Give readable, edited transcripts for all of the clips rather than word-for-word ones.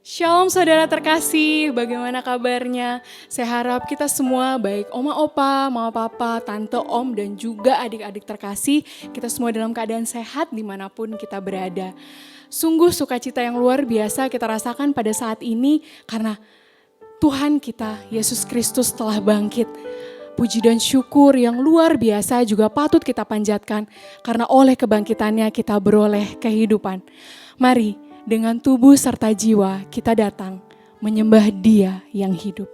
Shalom saudara terkasih, bagaimana kabarnya? Saya harap kita semua baik oma opa, mama papa, tante om dan juga adik-adik terkasih, kita semua dalam keadaan sehat dimanapun kita berada. Sungguh sukacita yang luar biasa kita rasakan pada saat ini karena Tuhan kita, Yesus Kristus telah bangkit. Puji dan syukur yang luar biasa juga patut kita panjatkan karena oleh kebangkitannya kita beroleh kehidupan. Mari dengan tubuh serta jiwa kita datang menyembah Dia yang hidup.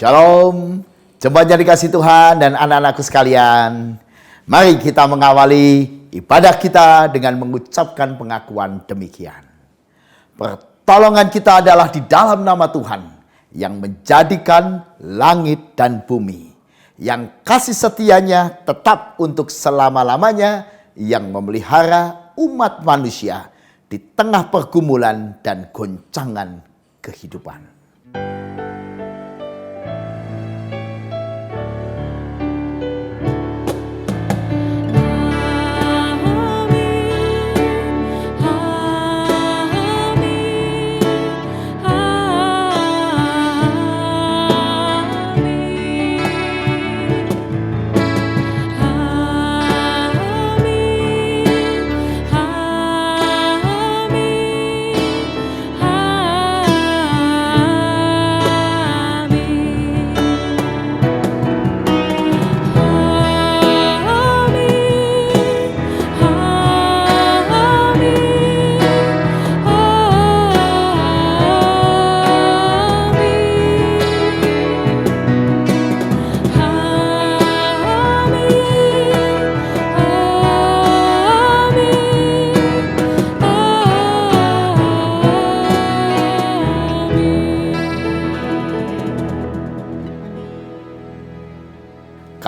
Shalom, jemaat dikasih Tuhan dan anak-anakku sekalian. Mari kita mengawali ibadah kita dengan mengucapkan pengakuan demikian. Pertolongan kita adalah di dalam nama Tuhan yang menjadikan langit dan bumi, yang kasih setianya tetap untuk selama-lamanya, yang memelihara umat manusia di tengah pergumulan dan goncangan kehidupan.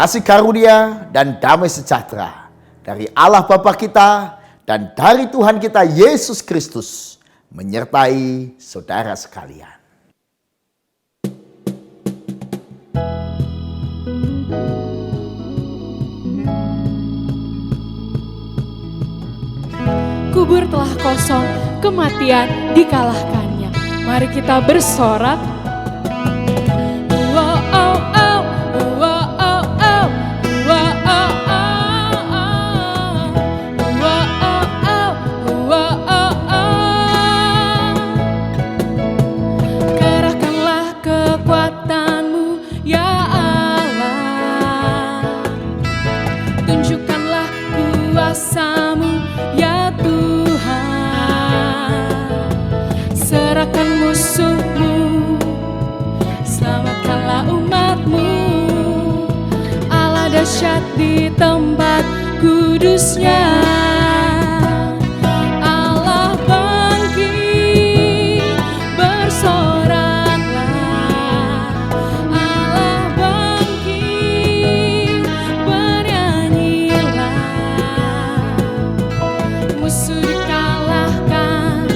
Kasih karunia dan damai sejahtera dari Allah Bapa kita dan dari Tuhan kita Yesus Kristus menyertai saudara sekalian. Kubur telah kosong, kematian dikalahkannya. Mari kita bersorak. kuasa-Mu ya Tuhan. Serahkan musuh-Mu, selamatkanlah umat-Mu. Allah dahsyat di tempat kudus-Nya. Allah bangkit, bersoraklah. Allah bangkit, bernyanyilah. Musuh dikalahkan,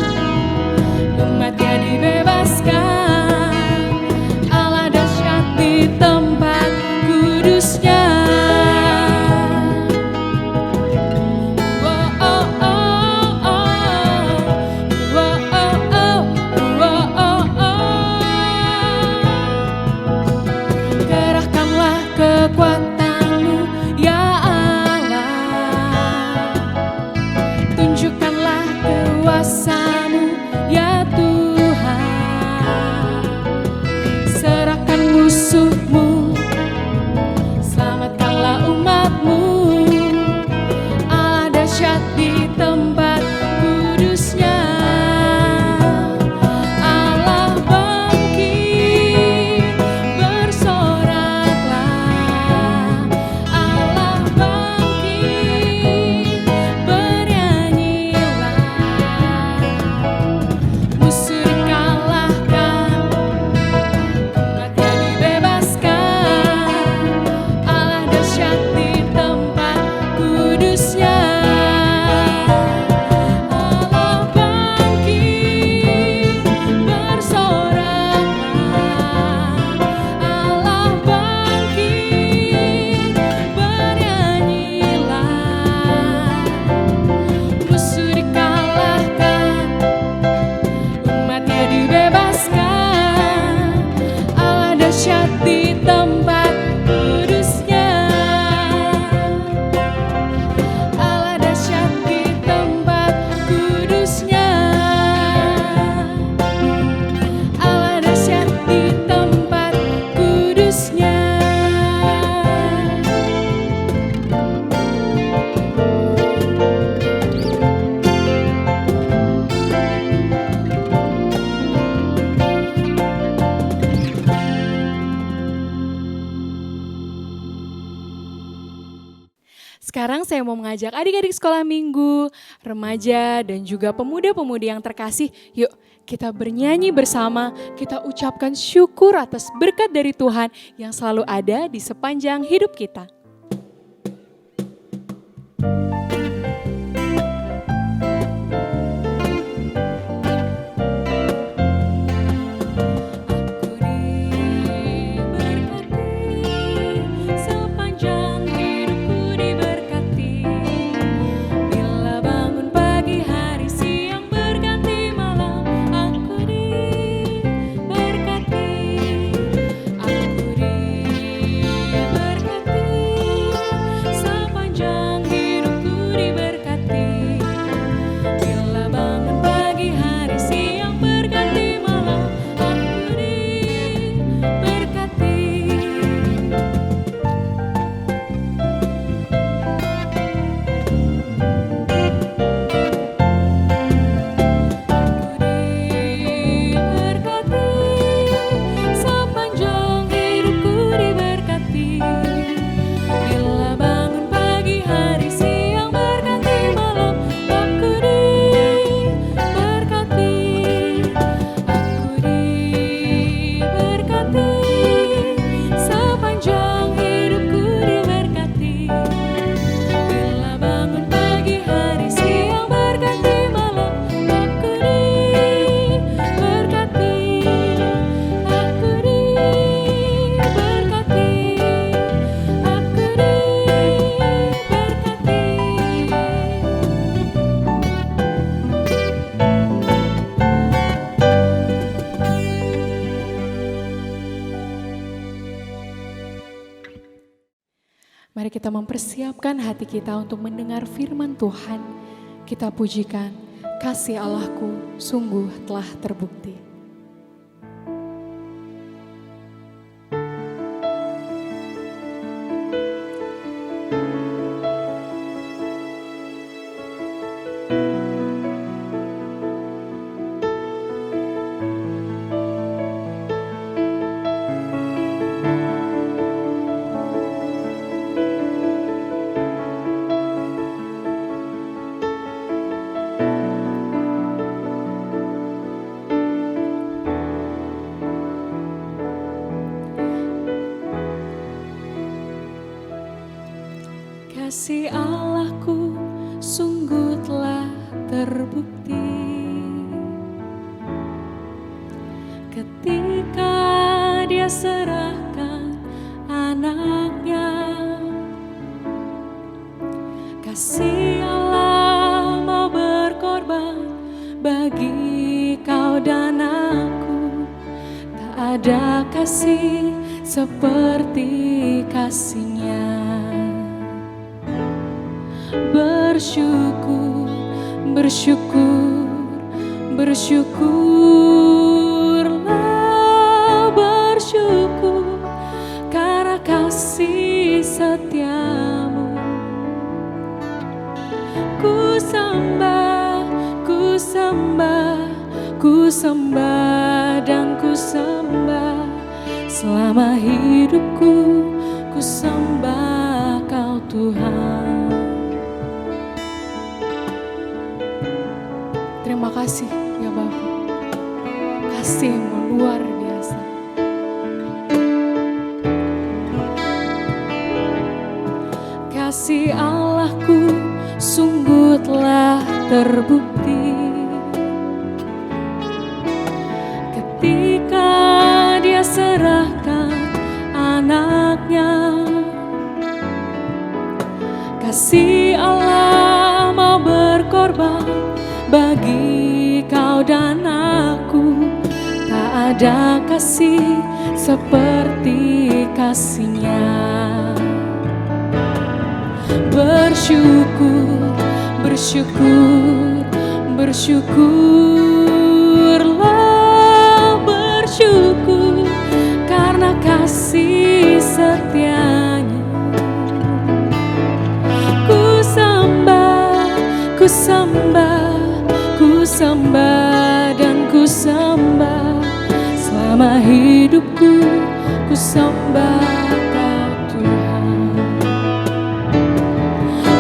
umatnya dibebaskan. Allah dahsyat di tempat kudus-Nya. Kerahkanlah kekuatan-Mu ya Allah. Tunjukkanlah kuasa-Mu ya Tuhan. Serahkan musuh-Mu, selamatkanlah umat-Mu. Allah dahsyat di tempat kudus-Nya. Allah bangkit, bersoraklah. Allah bangkit, bernyanyilah. Musuh dikalahkan, umatnya dibebaskan. Allah dahsyat di tempat kudus-Nya. Allah bangkit, bersoraklah. Allah bangkit, bernyanyilah. Musuh dikalahkan, umatnya dibebaskan. Allah dahsyat di tempat kudus-Nya. Allah dahsyat di tempat kudus-Nya. Allah dahsyat di tempat kudus-Nya. Sekarang saya mau mengajak adik-adik sekolah minggu, remaja, dan juga pemuda-pemudi yang terkasih. Yuk kita bernyanyi bersama, kita ucapkan syukur atas berkat dari Tuhan yang selalu ada di sepanjang hidup kita. Sepanjang hidupku diberkati. Bila bangun pagi hari siang berganti malam, aku diberkati. Aku diberkati. Sepanjang hidupku diberkati. Bila bangun pagi hari siang berganti malam, aku diberkati. Sepanjang hidupku diberkati. Bila bangun pagi hari siang berganti malam, aku diberkati. Aku diberkati. Sepanjang hidupku diberkati. Bila bangun pagi hari siang berganti malam, aku diberkati. Aku diberkati. Aku diberkati. Mari kita mempersiapkan hati kita untuk mendengar firman Tuhan. Kita pujikan, kasih Allahku sungguh telah terbukti. Kasih Allahku sungguh telah terbukti ketika Dia serahkan anaknya. Kasih Allah mau berkorban bagi kau dan aku. Tak ada kasih seperti kasih-Nya. Bersyukur, bersyukur, bersyukurlah, bersyukur karena kasih setia-Mu. Ku sembah, ku sembah, ku sembah dan ku sembah. Selama hidupku ku sembah Kau Tuhan. Terima kasih ya Bapa, kasih-Mu luar biasa. Kasih Allahku sungguh telah terbukti ketika Dia serahkan anaknya. Kasih Allah mau berkorban bagi kau dan aku. Tak ada kasih seperti kasih-Nya. Bersyukur, bersyukur, bersyukurlah, bersyukur karena kasih setia-Nya. Ku sembah, ku sembah, ku sembah dan ku sembah. Selama hidupku ku sembah Kau Tuhan.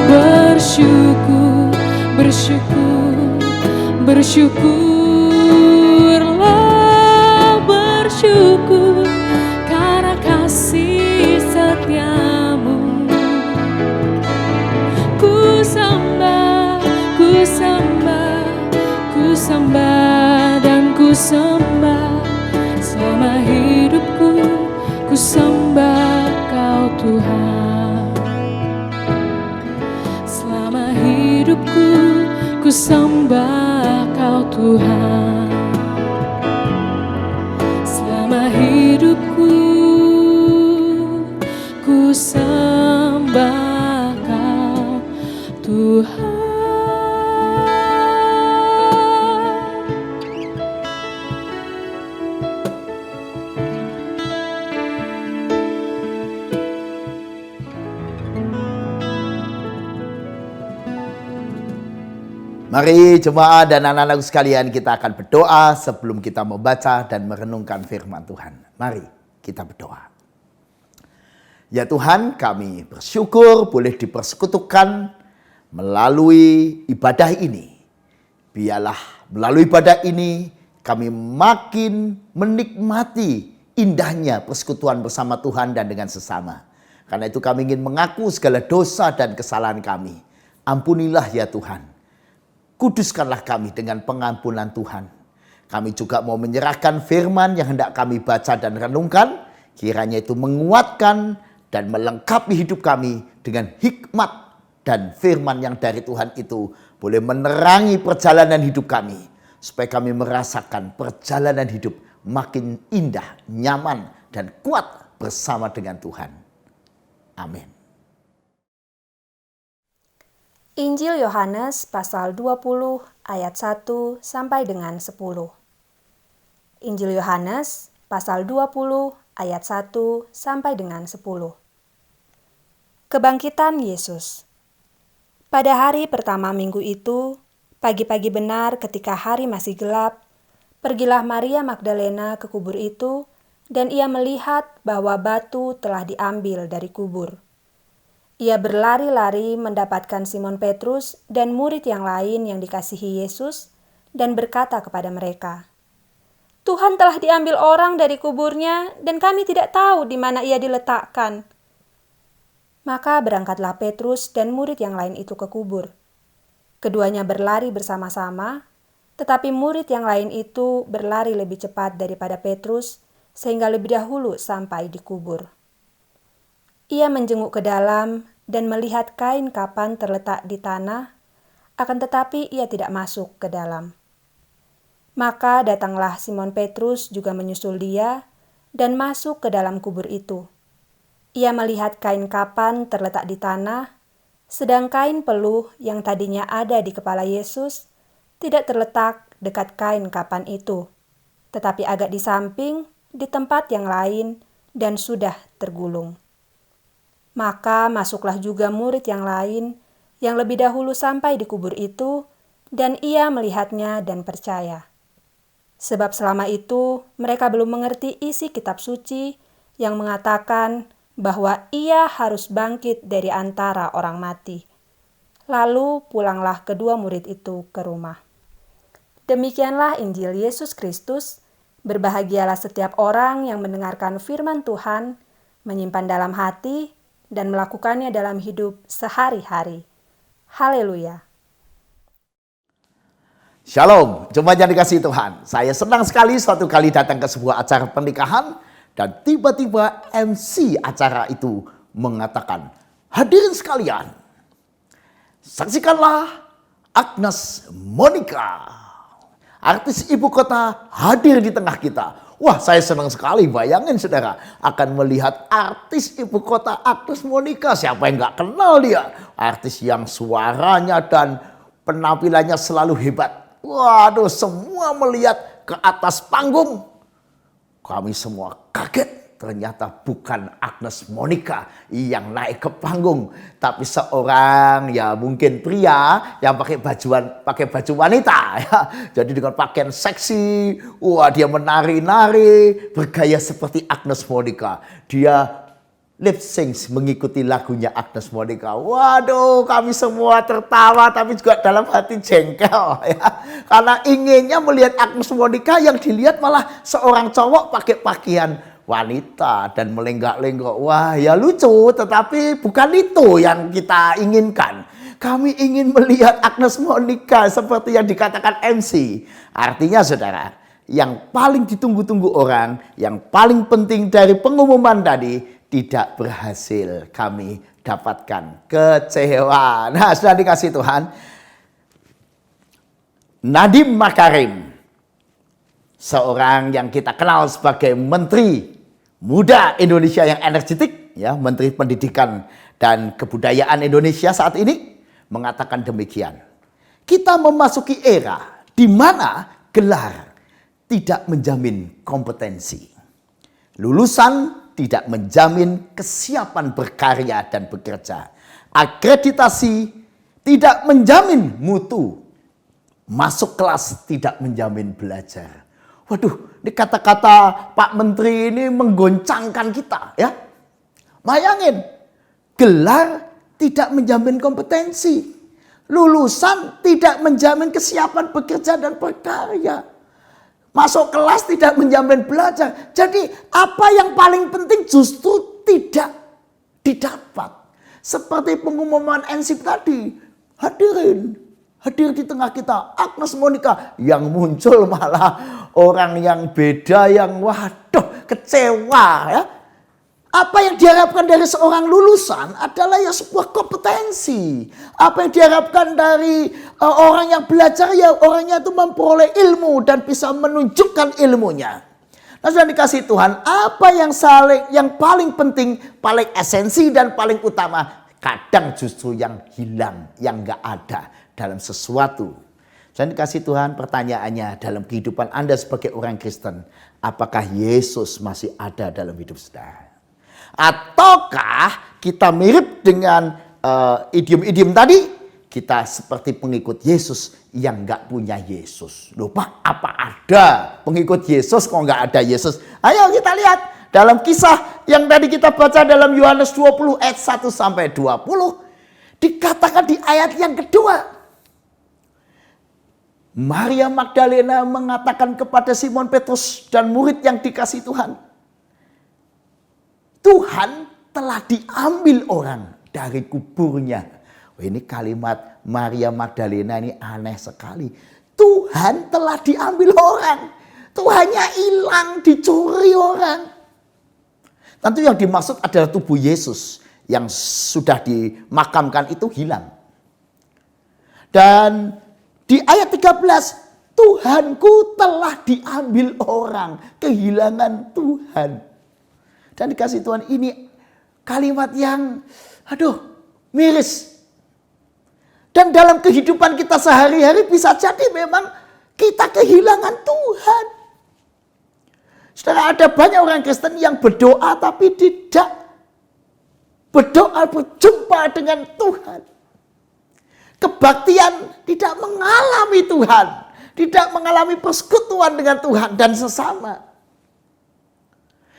Bersyukur, bersyukur, bersyukurlah, bersyukur karena kasih setia-Mu. Ku sembah, ku sembah, ku sembah dan ku sembah. Selama hidupku ku sembah Kau Tuhan. Selama hidupku ku sembah Kau Tuhan. Selama hidupku ku sembah Kau Tuhan. Mari jemaat dan anak-anakku sekalian, kita akan berdoa sebelum kita membaca dan merenungkan firman Tuhan. Mari kita berdoa. Ya Tuhan, kami bersyukur boleh dipersekutukan melalui ibadah ini. Biarlah melalui ibadah ini kami makin menikmati indahnya persekutuan bersama Tuhan dan dengan sesama. Karena itu kami ingin mengaku segala dosa dan kesalahan kami. Ampunilah ya Tuhan. Kuduskanlah kami dengan pengampunan Tuhan. Kami juga mau menyerahkan firman yang hendak kami baca dan renungkan. Kiranya itu menguatkan dan melengkapi hidup kami dengan hikmat dan firman yang dari Tuhan itu boleh menerangi perjalanan hidup kami. Supaya kami merasakan perjalanan hidup makin indah, nyaman, dan kuat bersama dengan Tuhan. Amin. Injil Yohanes pasal 20 ayat 1 sampai dengan 10. Injil Yohanes pasal 20 ayat 1 sampai dengan 10. Kebangkitan Yesus. Pada hari pertama minggu itu, pagi-pagi benar ketika hari masih gelap, pergilah Maria Magdalena ke kubur itu dan ia melihat bahwa batu telah diambil dari kubur. Ia berlari-lari mendapatkan Simon Petrus dan murid yang lain yang dikasihi Yesus dan berkata kepada mereka, "Tuhan telah diambil orang dari kuburnya dan kami tidak tahu di mana ia diletakkan." Maka berangkatlah Petrus dan murid yang lain itu ke kubur. Keduanya berlari bersama-sama, tetapi murid yang lain itu berlari lebih cepat daripada Petrus, sehingga lebih dahulu sampai di kubur. Ia menjenguk ke dalam dan melihat kain kapan terletak di tanah, akan tetapi ia tidak masuk ke dalam. Maka datanglah Simon Petrus juga menyusul dia dan masuk ke dalam kubur itu. Ia melihat kain kapan terletak di tanah, sedang kain peluh yang tadinya ada di kepala Yesus tidak terletak dekat kain kapan itu, tetapi agak di samping di tempat yang lain dan sudah tergulung. Maka masuklah juga murid yang lain yang lebih dahulu sampai di kubur itu, dan ia melihatnya dan percaya. Sebab selama itu mereka belum mengerti isi kitab suci yang mengatakan bahwa ia harus bangkit dari antara orang mati. Lalu pulanglah kedua murid itu ke rumah. Demikianlah Injil Yesus Kristus. Berbahagialah setiap orang yang mendengarkan firman Tuhan, menyimpan dalam hati, dan melakukannya dalam hidup sehari-hari. Haleluya. Shalom, jemaat yang dikasihi Tuhan. Saya senang sekali suatu kali datang ke sebuah acara pernikahan dan tiba-tiba MC acara itu mengatakan, hadirin sekalian, saksikanlah Agnes Monica, artis ibu kota hadir di tengah kita. Wah, saya senang sekali, bayangin saudara, akan melihat artis ibu kota Agnes Monica. Siapa yang gak kenal dia? Artis yang suaranya dan penampilannya selalu hebat. Waduh, semua melihat ke atas panggung. Kami semua kaget. Ternyata bukan Agnes Monica yang naik ke panggung, tapi seorang ya mungkin pria yang pakai baju wanita ya. Jadi dengan pakaian seksi, wah dia menari-nari, bergaya seperti Agnes Monica. Dia lip sync mengikuti lagunya Agnes Monica. Waduh, kami semua tertawa tapi juga dalam hati jengkel ya. Karena inginnya melihat Agnes Monica, yang dilihat malah seorang cowok pakai pakaian wanita dan melenggak-lenggok. Wah, ya lucu, tetapi bukan itu yang kita inginkan. Kami ingin melihat Agnes Monica seperti yang dikatakan MC. Artinya saudara, yang paling ditunggu-tunggu orang, yang paling penting dari pengumuman tadi, tidak berhasil kami dapatkan. Kecewa. Nah, sudah dikasih Tuhan. Nadiem Makarim, seorang yang kita kenal sebagai Menteri Muda Indonesia yang energetik, ya, Menteri Pendidikan dan Kebudayaan Indonesia saat ini, mengatakan demikian. Kita memasuki era di mana gelar tidak menjamin kompetensi. Lulusan tidak menjamin kesiapan berkarya dan bekerja. Akreditasi tidak menjamin mutu. Masuk kelas tidak menjamin belajar. Waduh, ini kata-kata Pak Menteri ini menggoncangkan kita ya. Bayangin, gelar tidak menjamin kompetensi. Lulusan tidak menjamin kesiapan bekerja dan berkarya. Masuk kelas tidak menjamin belajar. Jadi apa yang paling penting justru tidak didapat. Seperti pengumuman NSIP tadi. Hadir di tengah kita Agnes Monica, yang muncul malah orang yang beda, yang waduh kecewa ya. Apa yang diharapkan dari seorang lulusan adalah ya sebuah kompetensi. Apa yang diharapkan dari orang yang belajar ya orangnya itu memperoleh ilmu dan bisa menunjukkan ilmunya. Nah, sudah dikasih Tuhan, apa yang paling penting, paling esensi dan paling utama, kadang justru yang hilang, yang nggak ada dalam sesuatu. Dan dikasih Tuhan, pertanyaannya dalam kehidupan Anda sebagai orang Kristen, apakah Yesus masih ada dalam hidup saudara? Ataukah kita mirip dengan idiom-idiom tadi, kita seperti pengikut Yesus yang nggak punya Yesus? Loh Pak, apa ada pengikut Yesus kok nggak ada Yesus? Ayo kita lihat dalam kisah yang tadi kita baca dalam Yohanes 20 ayat 1 sampai 20, dikatakan di ayat yang kedua, Maria Magdalena mengatakan kepada Simon Petrus dan murid yang dikasih Tuhan, Tuhan telah diambil orang dari kuburnya. Oh, ini kalimat Maria Magdalena ini aneh sekali. Tuhan telah diambil orang. Tuhannya hilang, dicuri orang. Tentu yang dimaksud adalah tubuh Yesus yang sudah dimakamkan itu hilang. Dan di ayat 13, Tuhanku telah diambil orang, kehilangan Tuhan. Dan dikasih Tuhan ini kalimat yang miris. Dan dalam kehidupan kita sehari-hari bisa jadi memang kita kehilangan Tuhan. Saudara, ada banyak orang Kristen yang berdoa tapi tidak berdoa berjumpa dengan Tuhan. Kebaktian tidak mengalami Tuhan. Tidak mengalami persekutuan dengan Tuhan dan sesama.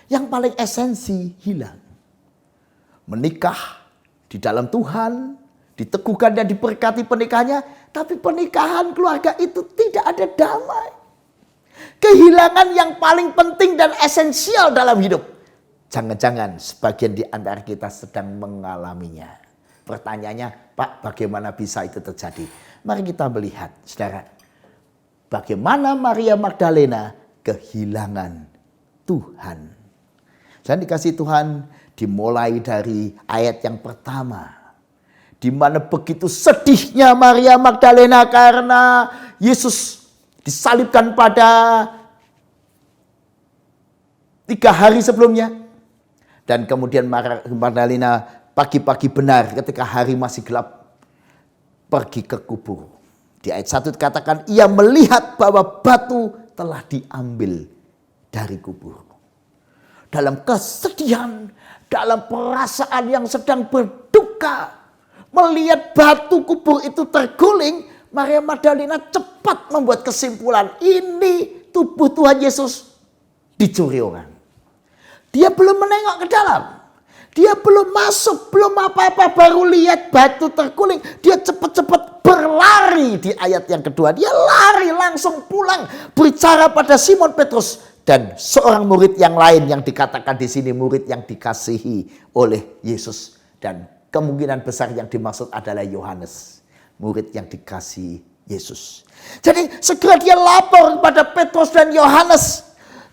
Yang paling esensi hilang. Menikah di dalam Tuhan, diteguhkan dan diberkati pernikahannya, tapi pernikahan keluarga itu tidak ada damai. Kehilangan yang paling penting dan esensial dalam hidup. Jangan-jangan sebagian di antara kita sedang mengalaminya. Pertanyaannya, Pak, bagaimana bisa itu terjadi? Mari kita melihat, saudara. Bagaimana Maria Magdalena kehilangan Tuhan. Dan dikasih Tuhan dimulai dari ayat yang pertama. Di mana begitu sedihnya Maria Magdalena karena Yesus disalibkan pada 3 hari sebelumnya. Dan kemudian Maria Magdalena pagi-pagi benar ketika hari masih gelap pergi ke kubur. Di ayat 1 dikatakan ia melihat bahwa batu telah diambil dari kubur. Dalam kesedihan, dalam perasaan yang sedang berduka, melihat batu kubur itu terguling, Maria Magdalena cepat membuat kesimpulan, ini tubuh Tuhan Yesus dicuri orang. Dia belum menengok ke dalam. Dia belum masuk, belum apa-apa, baru lihat batu terguling. Dia cepat-cepat berlari di ayat yang kedua. Dia lari langsung pulang berbicara pada Simon Petrus dan seorang murid yang lain yang dikatakan di sini murid yang dikasihi oleh Yesus. Dan kemungkinan besar yang dimaksud adalah Yohanes, murid yang dikasihi Yesus. Jadi segera dia lapor kepada Petrus dan Yohanes.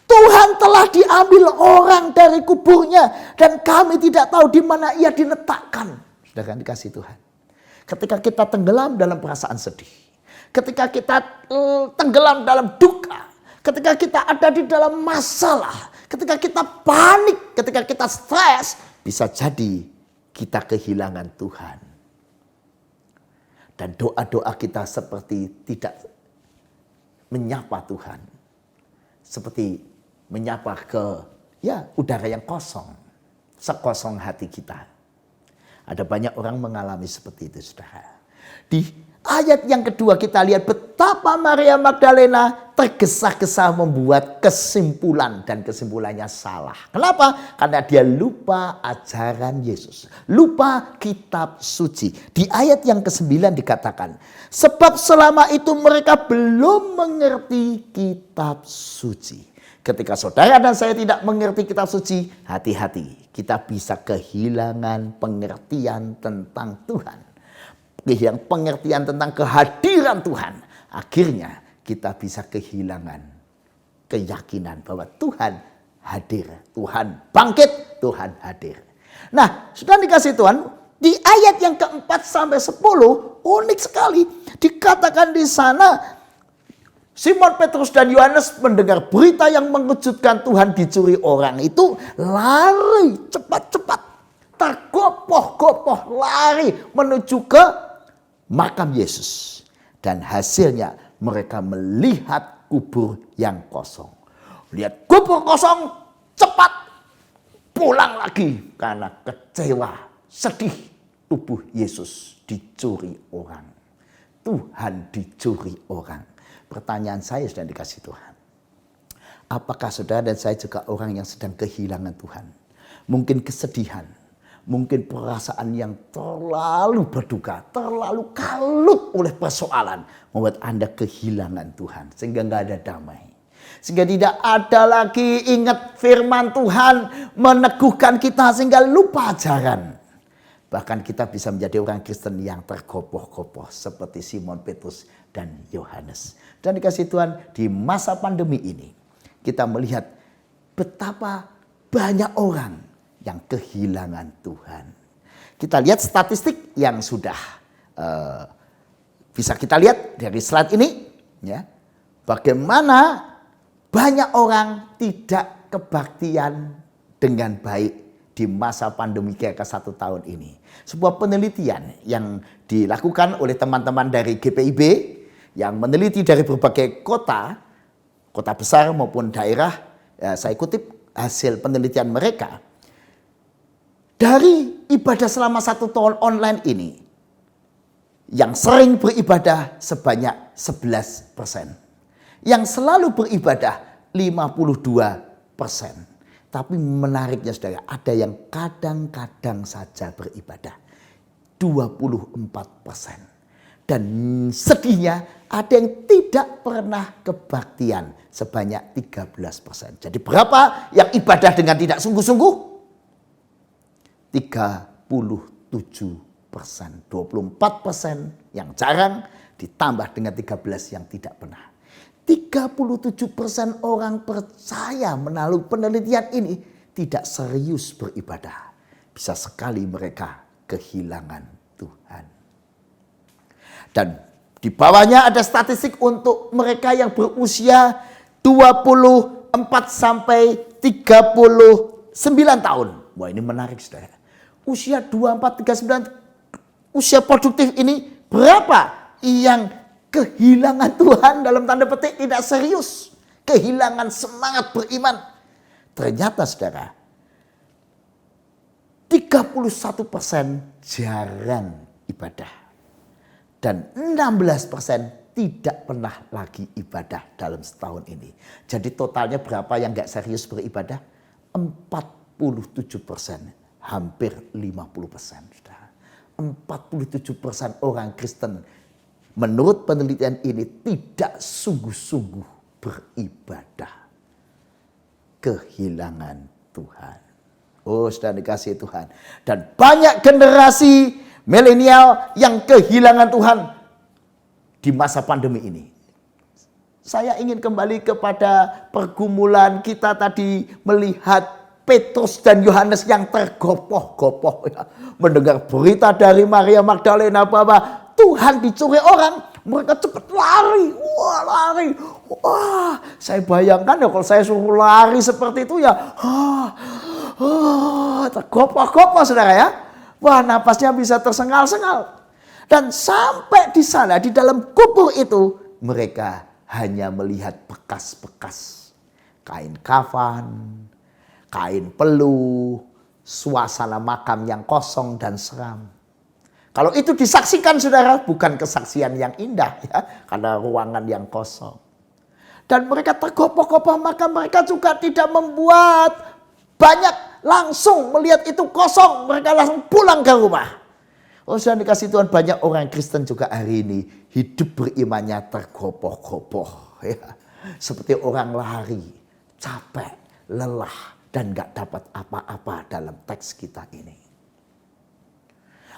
Tuhan telah diambil orang dari kuburnya dan kami tidak tahu di mana ia diletakkan. Sudah kan dikasih Tuhan. Ketika kita tenggelam dalam perasaan sedih, ketika kita tenggelam dalam duka, ketika kita ada di dalam masalah, ketika kita panik, ketika kita stres, bisa jadi kita kehilangan Tuhan. Dan doa-doa kita seperti tidak menyapa Tuhan. Seperti menyapa ke udara yang kosong. Sekosong hati kita. Ada banyak orang mengalami seperti itu, saudara. Di ayat yang kedua kita lihat betapa Maria Magdalena tergesa-gesa membuat kesimpulan. Dan kesimpulannya salah. Kenapa? Karena dia lupa ajaran Yesus. Lupa kitab suci. Di ayat yang ke-9 dikatakan. Sebab selama itu mereka belum mengerti kitab suci. Ketika saudara dan saya tidak mengerti kitab suci, hati-hati. Kita bisa kehilangan pengertian tentang Tuhan. Kehilangan pengertian tentang kehadiran Tuhan. Akhirnya kita bisa kehilangan keyakinan bahwa Tuhan hadir. Tuhan bangkit, Tuhan hadir. Nah, sudah dikasih Tuhan, di ayat yang ke-4 sampai 10, unik sekali. Dikatakan di sana, Simon Petrus dan Yohanes mendengar berita yang mengejutkan Tuhan dicuri orang itu lari cepat-cepat. Tergopoh-gopoh lari menuju ke makam Yesus. Dan hasilnya mereka melihat kubur yang kosong. Lihat kubur kosong, cepat pulang lagi. Karena kecewa, sedih tubuh Yesus dicuri orang. Tuhan dicuri orang. Pertanyaan saya sudah dikasih Tuhan. Apakah saudara dan saya juga orang yang sedang kehilangan Tuhan? Mungkin kesedihan. Mungkin perasaan yang terlalu berduka. Terlalu kalut oleh persoalan. Membuat Anda kehilangan Tuhan. Sehingga nggak ada damai. Sehingga tidak ada lagi ingat firman Tuhan. Meneguhkan kita sehingga lupa ajaran. Bahkan kita bisa menjadi orang Kristen yang tergopoh-gopoh seperti Simon Petrus dan Yohanes. Dan dikasih Tuhan, di masa pandemi ini kita melihat betapa banyak orang yang kehilangan Tuhan. Kita lihat statistik yang sudah bisa kita lihat dari slide ini, ya, bagaimana banyak orang tidak kebaktian dengan baik di masa pandemi ke 1 tahun ini. Sebuah penelitian yang dilakukan oleh teman-teman dari GPIB yang meneliti dari berbagai kota besar maupun daerah. Saya kutip hasil penelitian mereka. Dari ibadah selama 1 tahun online ini, yang sering beribadah sebanyak 11%. Yang selalu beribadah 52%. Tapi menariknya saudara, ada yang kadang-kadang saja beribadah 24%. Dan sedihnya ada yang tidak pernah kebaktian sebanyak 13%. Jadi berapa yang ibadah dengan tidak sungguh-sungguh? 37%. 24% yang jarang ditambah dengan 13 yang tidak pernah. 37% orang percaya melalui penelitian ini tidak serius beribadah. Bisa sekali mereka kehilangan Tuhan. Dan di bawahnya ada statistik untuk mereka yang berusia 24 sampai 39 tahun. Wah, ini menarik saudara. Usia 24, 39, usia produktif ini berapa yang kehilangan Tuhan dalam tanda petik tidak serius. Kehilangan semangat beriman. Ternyata saudara, 31% jarang ibadah. Dan 16% tidak pernah lagi ibadah dalam setahun ini. Jadi totalnya berapa yang gak serius beribadah? 47%. Hampir 50%. Saudara. 47% orang Kristen menurut penelitian ini tidak sungguh-sungguh beribadah. Kehilangan Tuhan. Oh, sudah dikasih Tuhan. Dan banyak generasi milenial yang kehilangan Tuhan di masa pandemi ini. Saya ingin kembali kepada pergumulan kita tadi melihat Petrus dan Yohanes yang tergopoh-gopoh. Ya. Mendengar berita dari Maria Magdalena bahwa Tuhan dicuri orang, mereka cepat lari. Wah, lari. Wah, saya bayangkan ya kalau saya suruh lari seperti itu ya. Tergopoh-gopoh saudara ya. Wah, napasnya bisa tersengal-sengal. Dan sampai di sana, di dalam kubur itu, mereka hanya melihat bekas-bekas kain kafan, kain peluh, suasana makam yang kosong dan seram. Kalau itu disaksikan saudara, bukan kesaksian yang indah ya, karena ruangan yang kosong. Dan mereka tergopoh-gopoh, maka mereka juga tidak membuat banyak langsung melihat itu kosong. Mereka langsung pulang ke rumah. Oh, sudah dikasih Tuhan, banyak orang Kristen juga hari ini hidup berimannya tergopoh-gopoh. Ya. Seperti orang lari, capek, lelah, dan gak dapat apa-apa dalam teks kita ini.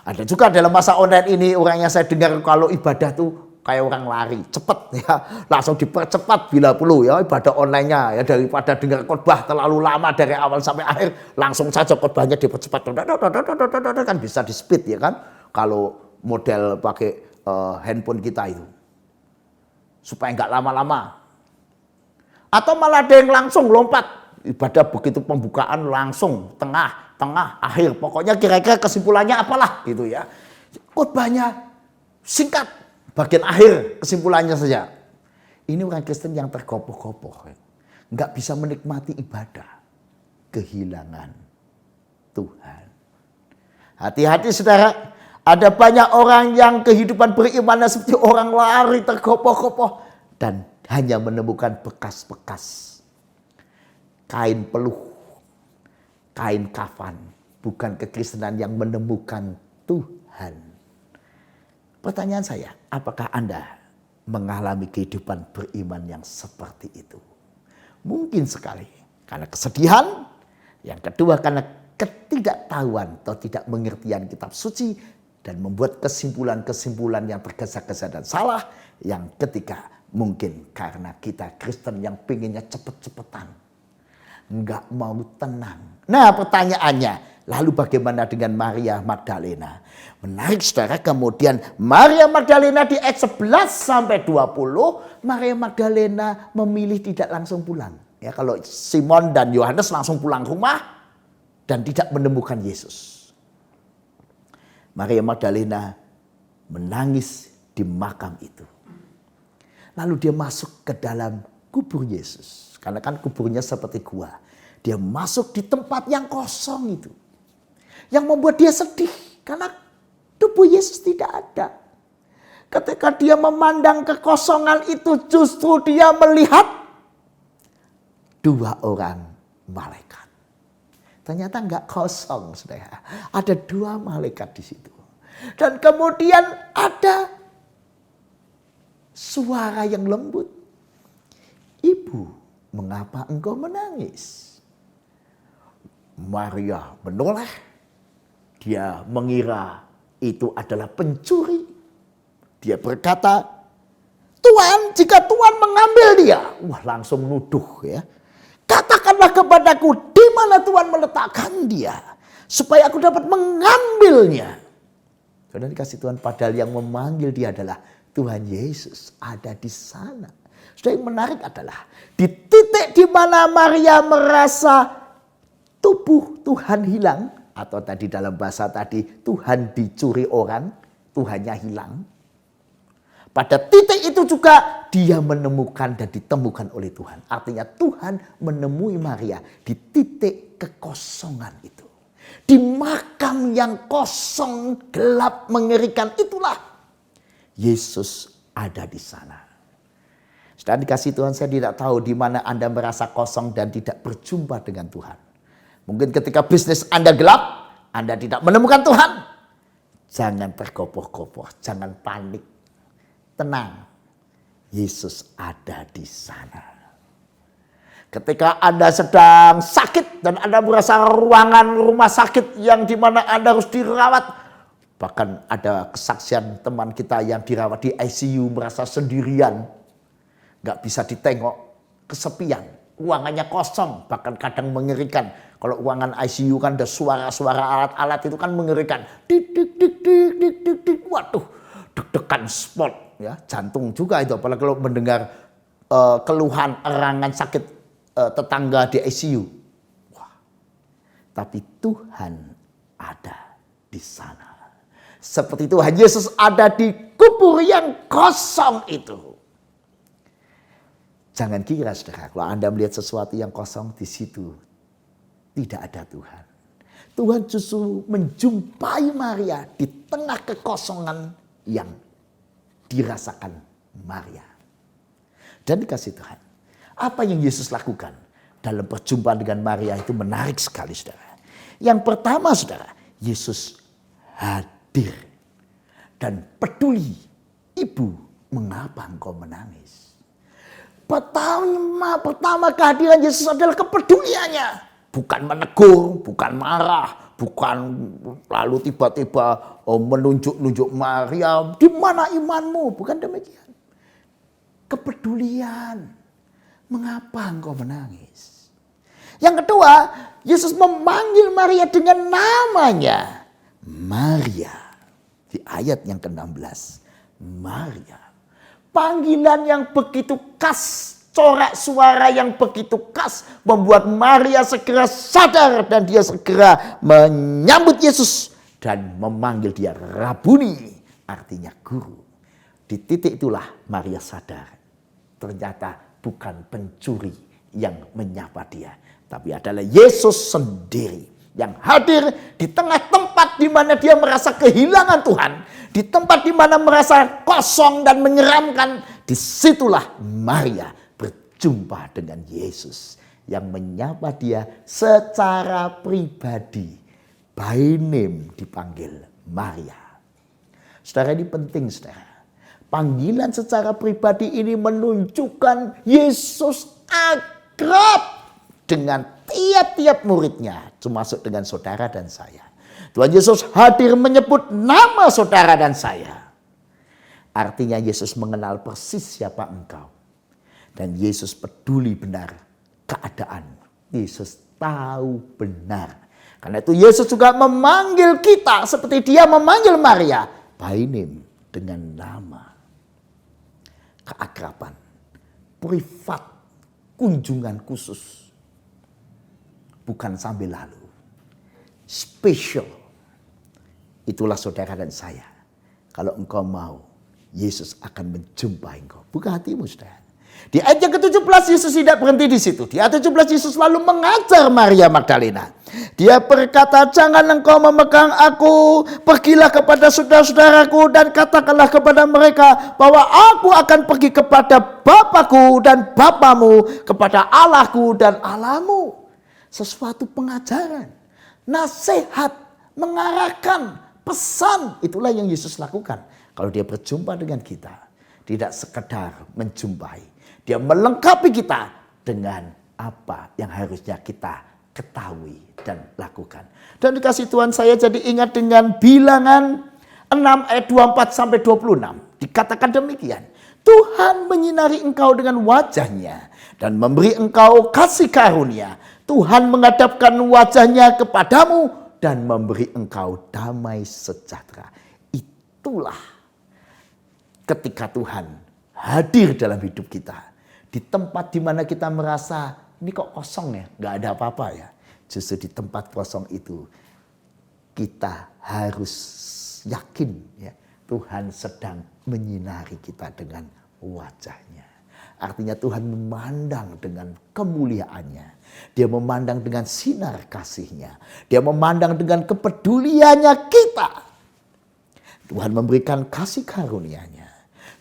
Ada juga dalam masa online ini orang yang saya dengar kalau ibadah tuh kayak orang lari, cepet ya, langsung dipercepat bila perlu ya ibadah online-nya ya, daripada dengar khotbah terlalu lama dari awal sampai akhir, langsung saja khotbahnya dipercepat, kan bisa di speed ya kan, kalau model pakai handphone kita itu, supaya nggak lama-lama. Atau malah ada yang langsung lompat, ibadah begitu pembukaan langsung tengah, akhir, pokoknya kira-kira kesimpulannya apalah gitu ya. Khotbahnya singkat, bagian akhir kesimpulannya saja. Ini orang Kristen yang tergopoh-gopoh, nggak bisa menikmati ibadah, kehilangan Tuhan. Hati-hati saudara, ada banyak orang yang kehidupan berimannya seperti orang lari tergopoh-gopoh dan hanya menemukan bekas-bekas kain peluh, kain kafan, bukan kekristenan yang menemukan Tuhan. Pertanyaan saya, apakah Anda mengalami kehidupan beriman yang seperti itu? Mungkin sekali, karena kesedihan. Yang kedua, karena ketidaktahuan atau tidak mengertian kitab suci dan membuat kesimpulan-kesimpulan yang tergesa-gesa dan salah yang ketika mungkin karena kita Kristen yang pengennya cepet-cepetan, nggak mau tenang. Nah pertanyaannya, lalu bagaimana dengan Maria Magdalena? Menarik saudara, kemudian Maria Magdalena di ayat 11 sampai 20, Maria Magdalena memilih tidak langsung pulang. Ya, kalau Simon dan Yohanes langsung pulang rumah dan tidak menemukan Yesus. Maria Magdalena menangis di makam itu. Lalu dia masuk ke dalam kubur Yesus. Karena kan kuburnya seperti gua. Dia masuk di tempat yang kosong itu. Yang membuat dia sedih. Karena tubuh Yesus tidak ada. Ketika dia memandang kekosongan itu, justru dia melihat 2 orang malaikat. Ternyata enggak kosong, saudara. Ada 2 malaikat di situ. Dan kemudian ada suara yang lembut. Ibu, mengapa engkau menangis? Maria menoleh. Dia mengira itu adalah pencuri. Dia berkata, Tuhan, jika Tuhan mengambil dia. Wah, langsung nuduh ya. Katakanlah kepadaku di mana Tuhan meletakkan dia. Supaya aku dapat mengambilnya. Saudara dikasih Tuhan, padahal yang memanggil dia adalah Tuhan Yesus ada di sana. Saudara, yang menarik adalah di titik di mana Maria merasa tubuh Tuhan hilang. Atau tadi dalam bahasa tadi Tuhan dicuri orang, Tuhannya hilang. Pada titik itu juga dia menemukan dan ditemukan oleh Tuhan. Artinya Tuhan menemui Maria di titik kekosongan itu. Di makam yang kosong, gelap, mengerikan itulah Yesus ada di sana. Setelah dikasih Tuhan, saya tidak tahu di mana Anda merasa kosong dan tidak berjumpa dengan Tuhan. Mungkin ketika bisnis Anda gelap, Anda tidak menemukan Tuhan. Jangan tergopoh-gopoh, jangan panik. Tenang, Yesus ada di sana. Ketika Anda sedang sakit dan Anda merasa ruangan rumah sakit yang dimana Anda harus dirawat. Bahkan ada kesaksian teman kita yang dirawat di ICU merasa sendirian. Gak bisa ditengok, kesepian. Ruangannya kosong, bahkan kadang mengerikan. Kalau ruangan ICU kan ada suara-suara alat-alat itu kan mengerikan. Dik, dik, dik, dik, dik, dik, dik. Waduh, deg-degan spot. Ya, jantung juga itu, apalagi kalau mendengar keluhan erangan sakit tetangga di ICU. Wah, tapi Tuhan ada di sana. Seperti Tuhan Yesus ada di kubur yang kosong itu. Jangan kira saudara, kalau Anda melihat sesuatu yang kosong di situ tidak ada Tuhan. Tuhan justru menjumpai Maria di tengah kekosongan yang dirasakan Maria. Dan dikasih Tuhan, apa yang Yesus lakukan dalam perjumpaan dengan Maria itu menarik sekali saudara. Yang pertama saudara, Yesus hadir dan peduli. Ibu, mengapa engkau menangis? Pertama kehadiran Yesus adalah kepeduliannya. Bukan menegur, bukan marah, bukan lalu tiba-tiba menunjuk-nunjuk Maria, di mana imanmu? Bukan demikian. Kepedulian. Mengapa engkau menangis? Yang kedua, Yesus memanggil Maria dengan namanya. Maria. Di ayat yang ke-16. Maria. Panggilan yang begitu khas. Corak suara yang begitu khas membuat Maria segera sadar dan dia segera menyambut Yesus dan memanggil dia Rabuni, artinya guru. Di titik itulah Maria sadar. Ternyata bukan pencuri yang menyapa dia, tapi adalah Yesus sendiri yang hadir di tengah tempat di mana dia merasa kehilangan Tuhan, di tempat di mana merasa kosong dan menyeramkan. Disitulah Maria berjumpa dengan Yesus yang menyapa dia secara pribadi. By name dipanggil Maria. Saudara, ini penting saudara. Panggilan secara pribadi ini menunjukkan Yesus akrab dengan tiap-tiap muridnya, termasuk dengan saudara dan saya. Tuhan Yesus hadir menyebut nama saudara dan saya. Artinya Yesus mengenal persis siapa engkau. Dan Yesus peduli benar keadaan. Yesus tahu benar. Karena itu Yesus juga memanggil kita seperti dia memanggil Maria. By name, dengan nama. Keakraban, privat, kunjungan khusus. Bukan sambil lalu. Spesial. Itulah saudara dan saya. Kalau engkau mau, Yesus akan menjumpai engkau. Buka hatimu, saudara. Di ayat yang ke-17 Yesus tidak berhenti di situ. Di ayat 17 Yesus lalu mengajar Maria Magdalena. Dia berkata, jangan engkau memegang aku. Pergilah kepada saudara-saudaraku dan katakanlah kepada mereka bahwa aku akan pergi kepada Bapakku dan Bapamu, kepada Allahku dan Allahmu. Sesuatu pengajaran, nasihat, mengarahkan, pesan. Itulah yang Yesus lakukan. Kalau dia berjumpa dengan kita, tidak sekedar menjumpai. Dia melengkapi kita dengan apa yang harusnya kita ketahui dan lakukan. Dan dikasih Tuhan saya jadi ingat dengan Bilangan 6 ayat 24 sampai 26. Dikatakan demikian. Tuhan menyinari engkau dengan wajahnya dan memberi engkau kasih karunia. Tuhan menghadapkan wajahnya kepadamu dan memberi engkau damai sejahtera. Itulah ketika Tuhan hadir dalam hidup kita. Di tempat di mana kita merasa ini kok kosong ya, gak ada apa-apa ya. Justru di tempat kosong itu kita harus yakin ya, Tuhan sedang menyinari kita dengan wajahnya. Artinya Tuhan memandang dengan kemuliaannya. Dia memandang dengan sinar kasihnya. Dia memandang dengan kepeduliannya kita. Tuhan memberikan kasih karunia-Nya.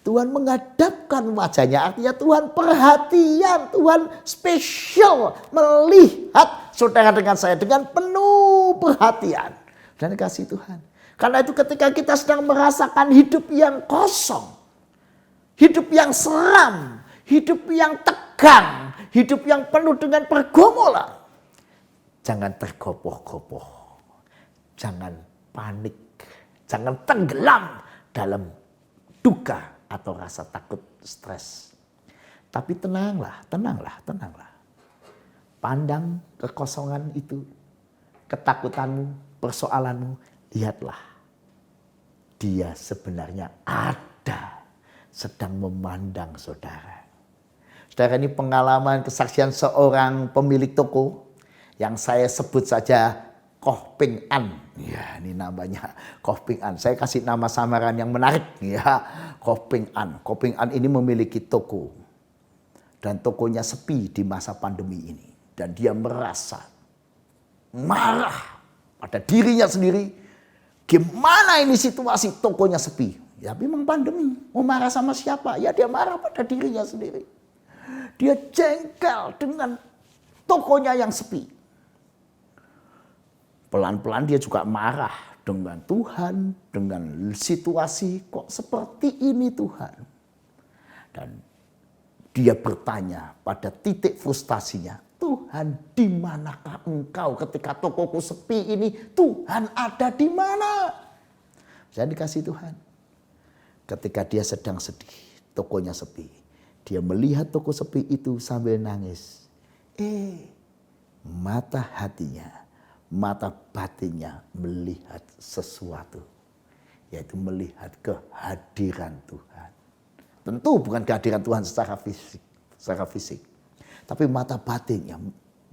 Tuhan menghadapkan wajahnya. Artinya Tuhan perhatian. Tuhan spesial melihat saudara dengan saya dengan penuh perhatian. Dan kasih Tuhan. Karena itu ketika kita sedang merasakan hidup yang kosong. Hidup yang seram. Hidup yang tegang. Hidup yang penuh dengan pergumulan. Jangan tergopoh-gopoh. Jangan panik. Jangan tenggelam dalam duka atau rasa takut, stres. Tapi tenanglah. Pandang kekosongan itu. Ketakutanmu, persoalanmu. Lihatlah. Dia sebenarnya ada. Sedang memandang saudara. Saudara, ini pengalaman kesaksian seorang pemilik toko yang saya sebut saja Koh Ping An. Ya, ini namanya Koh Ping An. Saya kasih nama samaran yang menarik ya. Koh Ping An. Koh Ping An ini memiliki toko. Dan tokonya sepi di masa pandemi ini. Dan dia merasa marah pada dirinya sendiri. Gimana ini situasi tokonya sepi? Ya memang pandemi. Mau marah sama siapa? Ya dia marah pada dirinya sendiri. Dia jengkel dengan tokonya yang sepi. Pelan-pelan dia juga marah dengan Tuhan, dengan situasi kok seperti ini Tuhan. Dan dia bertanya pada titik frustasinya, Tuhan di manakah engkau ketika tokoku sepi ini? Tuhan ada di mana? Saya dikasih Tuhan. Ketika dia sedang sedih, tokonya sepi. Dia melihat toko sepi itu sambil nangis. Mata hatinya, mata batinnya melihat sesuatu. Yaitu melihat kehadiran Tuhan. Tentu bukan kehadiran Tuhan secara fisik. Tapi mata batinnya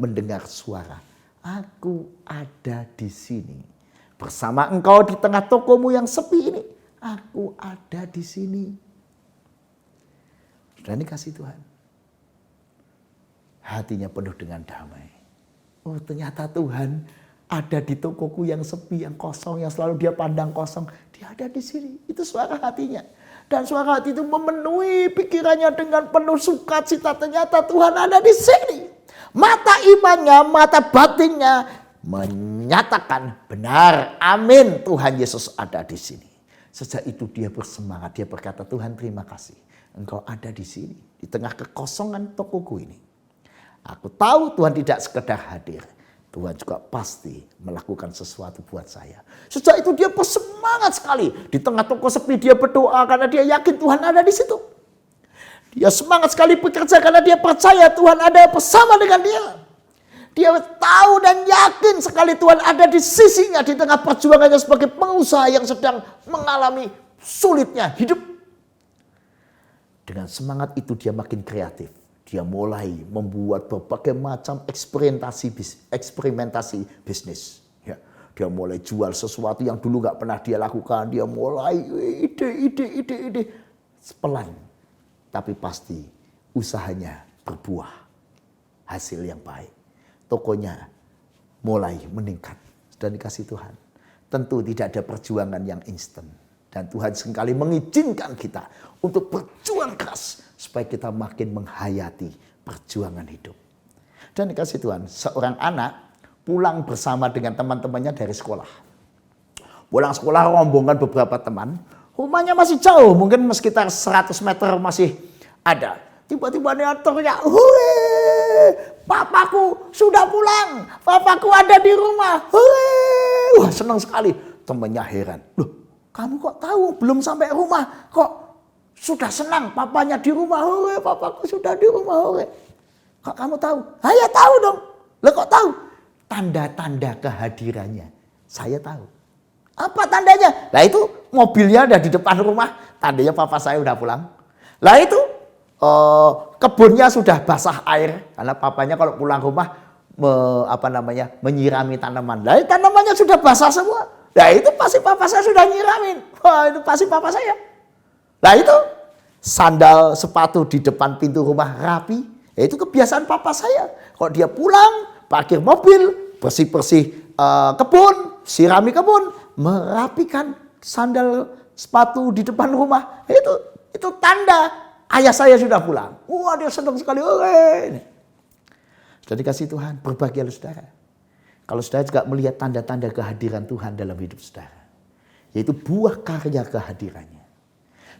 mendengar suara. Aku ada di sini. Bersama engkau di tengah tokomu yang sepi ini. Aku ada di sini. Dan ini kasih Tuhan. Hatinya penuh dengan damai. Oh ternyata Tuhan ada di tokoku yang sepi, yang kosong, yang selalu dia pandang kosong. Dia ada di sini. Itu suara hatinya. Dan suara hati itu memenuhi pikirannya dengan penuh sukacita. Ternyata Tuhan ada di sini. Mata imannya, mata batinnya menyatakan benar. Amin. Tuhan Yesus ada di sini. Sejak itu dia bersemangat. Dia berkata, Tuhan terima kasih. Engkau ada di sini. Di tengah kekosongan tokoku ini. Aku tahu Tuhan tidak sekedar hadir. Tuhan juga pasti melakukan sesuatu buat saya. Sejak itu dia bersemangat sekali. Di tengah toko sepi dia berdoa karena dia yakin Tuhan ada di situ. Dia semangat sekali bekerja karena dia percaya Tuhan ada bersama dengan dia. Dia tahu dan yakin sekali Tuhan ada di sisinya di tengah perjuangannya sebagai pengusaha yang sedang mengalami sulitnya hidup. Dengan semangat itu dia makin kreatif. Dia mulai membuat berbagai macam eksperimentasi bisnis. Ya, dia mulai jual sesuatu yang dulu gak pernah dia lakukan. Dia mulai ide. Pelan. Tapi pasti usahanya berbuah. Hasil yang baik. Tokonya mulai meningkat. Dan dikasih Tuhan. Tentu tidak ada perjuangan yang instan. Dan Tuhan seringkali mengizinkan kita untuk berjuang keras. Supaya kita makin menghayati perjuangan hidup. Dan dikasih Tuhan, seorang anak pulang bersama dengan teman-temannya dari sekolah. Pulang sekolah rombongan beberapa teman. Rumahnya masih jauh, mungkin sekitar 100 meter masih ada. Tiba-tiba dia teriak, "Hore! Papaku sudah pulang! Papaku ada di rumah! Hore!" Wah, senang sekali. Temannya heran. "Loh, kamu kok tahu belum sampai rumah? Kok sudah senang papanya di rumah? Hore, papaku sudah di rumah, hore." "Kok kamu tahu?" "Ya tahu dong." "Lah kok tahu?" "Tanda-tanda kehadirannya saya tahu." "Apa tandanya?" "Lah itu mobilnya ada di depan rumah, tandanya papa saya udah pulang." "Lah itu kebunnya sudah basah air karena papanya kalau pulang rumah menyirami tanaman. Lah tanamannya sudah basah semua. Lah itu pasti papa saya sudah nyiramin. Wah, itu pasti papa saya." Nah itu sandal sepatu di depan pintu rumah rapi. Ya itu kebiasaan papa saya. Kalau dia pulang, parkir mobil, bersih-bersih kebun, sirami kebun, merapikan sandal sepatu di depan rumah. Itu tanda ayah saya sudah pulang. Wah, dia senang sekali. Sudah dikasih Tuhan, berbahagialah saudara. Kalau saudara juga melihat tanda-tanda kehadiran Tuhan dalam hidup saudara. Yaitu buah karya kehadirannya.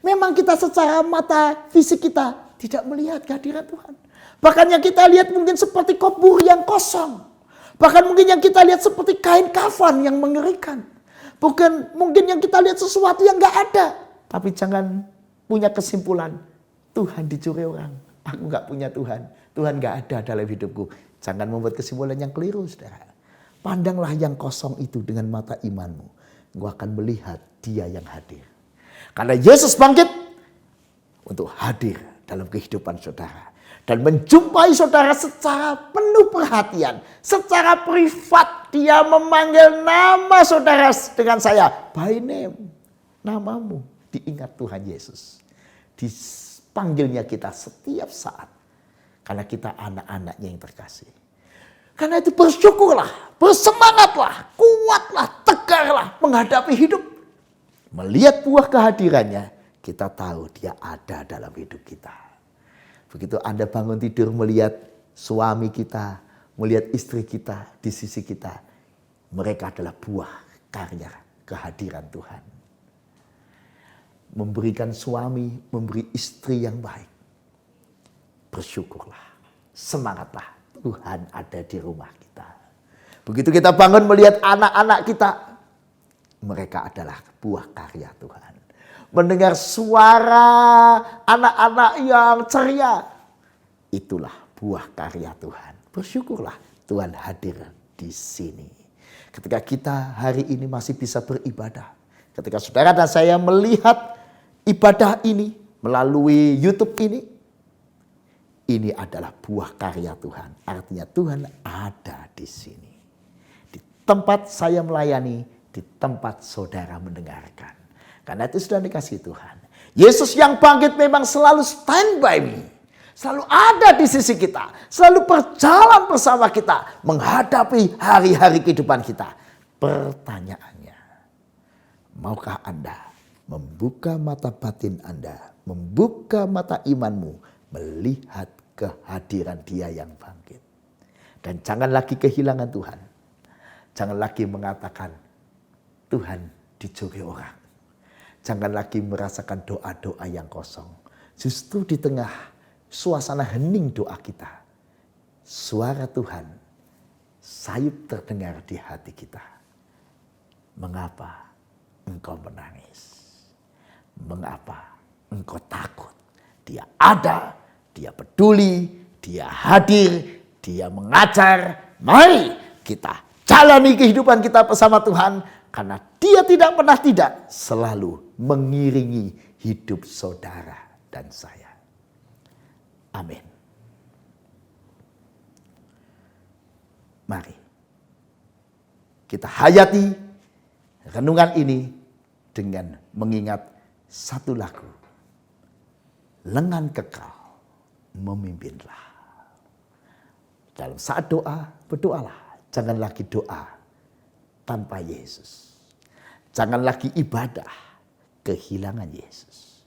Memang kita secara mata fisik kita tidak melihat kehadiran Tuhan. Bahkan yang kita lihat mungkin seperti kubur yang kosong. Bahkan mungkin yang kita lihat seperti kain kafan yang mengerikan. Bukan mungkin yang kita lihat sesuatu yang gak ada. Tapi jangan punya kesimpulan, Tuhan dicuri orang. Aku gak punya Tuhan. Tuhan gak ada dalam hidupku. Jangan membuat kesimpulan yang keliru, saudara. Pandanglah yang kosong itu dengan mata imanmu. Engkau akan melihat Dia yang hadir. Karena Yesus bangkit untuk hadir dalam kehidupan saudara. Dan menjumpai saudara secara penuh perhatian. Secara privat dia memanggil nama saudara dengan saya. By name. Namamu diingat Tuhan Yesus. Dipanggilnya kita setiap saat. Karena kita anak-anaknya yang terkasih. Karena itu bersyukurlah, bersemangatlah, kuatlah, tegarlah menghadapi hidup. Melihat buah kehadirannya, kita tahu dia ada dalam hidup kita. Begitu Anda bangun tidur melihat suami kita, melihat istri kita di sisi kita, mereka adalah buah karya kehadiran Tuhan. Memberikan suami, memberi istri yang baik. Bersyukurlah, semangatlah, Tuhan ada di rumah kita. Begitu kita bangun melihat anak-anak kita, mereka adalah buah karya Tuhan. Mendengar suara anak-anak yang ceria, itulah buah karya Tuhan. Bersyukurlah Tuhan hadir di sini. Ketika kita hari ini masih bisa beribadah. Ketika saudara dan saya melihat ibadah ini melalui YouTube ini adalah buah karya Tuhan. Artinya Tuhan ada di sini. Di tempat saya melayani, di tempat saudara mendengarkan. Karena itu sudah dikasih Tuhan. Yesus yang bangkit memang selalu stand by me. Selalu ada di sisi kita. Selalu berjalan bersama kita. Menghadapi hari-hari kehidupan kita. Pertanyaannya, maukah Anda membuka mata batin Anda, membuka mata imanmu, melihat kehadiran Dia yang bangkit. Dan jangan lagi kehilangan Tuhan. Jangan lagi mengatakan, Tuhan dicuri orang. Jangan lagi merasakan doa-doa yang kosong. Justru di tengah suasana hening doa kita, suara Tuhan sayup terdengar di hati kita. Mengapa engkau menangis? Mengapa engkau takut? Dia ada, dia peduli, dia hadir, dia mengajar. Mari kita jalani kehidupan kita bersama Tuhan, karena dia tidak pernah tidak, selalu mengiringi hidup saudara dan saya. Amin. Mari kita hayati renungan ini dengan mengingat satu lagu. Lengan kekal memimpinlah. Dalam saat doa, berdoalah. Jangan lagi doa tanpa Yesus. Jangan lagi ibadah kehilangan Yesus.